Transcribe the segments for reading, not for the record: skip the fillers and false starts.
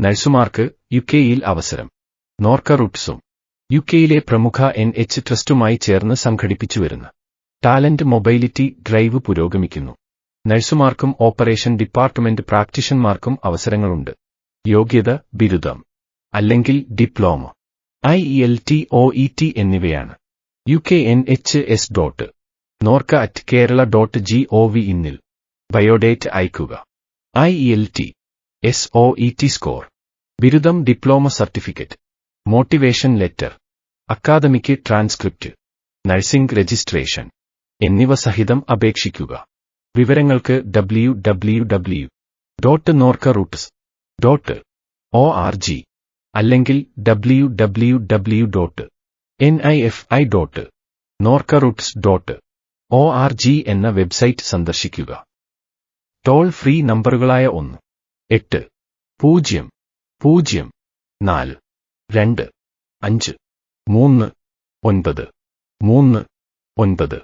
നഴ്സുമാർക്ക് യുകെയിൽ അവസരം. നോർക്ക റൂട്ട്സും യുകെയിലെ പ്രമുഖ NH ട്രസ്റ്റുമായി ചേർന്ന് സംഘടിപ്പിച്ചുവരുന്ന ടാലന്റ് മൊബൈലിറ്റി ഡ്രൈവ് പുരോഗമിക്കുന്നു. നഴ്സുമാർക്കും ഓപ്പറേഷൻ ഡിപ്പാർട്ട്മെന്റ് പ്രാക്ടീഷണർമാർക്കും അവസരങ്ങളുണ്ട്. യോഗ്യത ബിരുദം അല്ലെങ്കിൽ ഡിപ്ലോമ, IELT OET എന്നിവയാണ്. ukNHS.norca@kerala.gov ഇന്നിൽ ബയോഡേറ്റ് അയക്കുക. IELT SOET സ്കോർ, ബിരുദം, diploma certificate, motivation letter, academic transcript, nursing registration എന്നിവ സഹിതം അപേക്ഷിക്കുക. വിവരങ്ങൾക്ക് www.norcaroutes.org അല്ലെങ്കിൽ www.nifi.norcaroutes.org എന്ന വെബ്സൈറ്റ് സന്ദർശിക്കുക. ടോൾ ഫ്രീ നമ്പറുകളായ 1-800-445-3939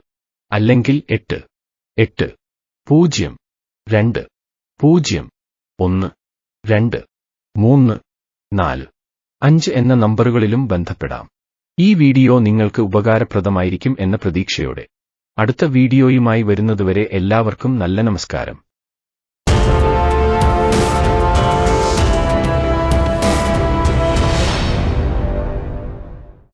അല്ലെങ്കിൽ 88-0-1-2-3-4-5 എന്ന നമ്പറുകളിലും ബന്ധപ്പെടാം. ഈ വീഡിയോ നിങ്ങൾക്ക് ഉപകാരപ്രദമായിരിക്കും എന്ന പ്രതീക്ഷയോടെ അടുത്ത വീഡിയോയുമായി വരുന്നതുവരെ എല്ലാവർക്കും നല്ല നമസ്കാരം.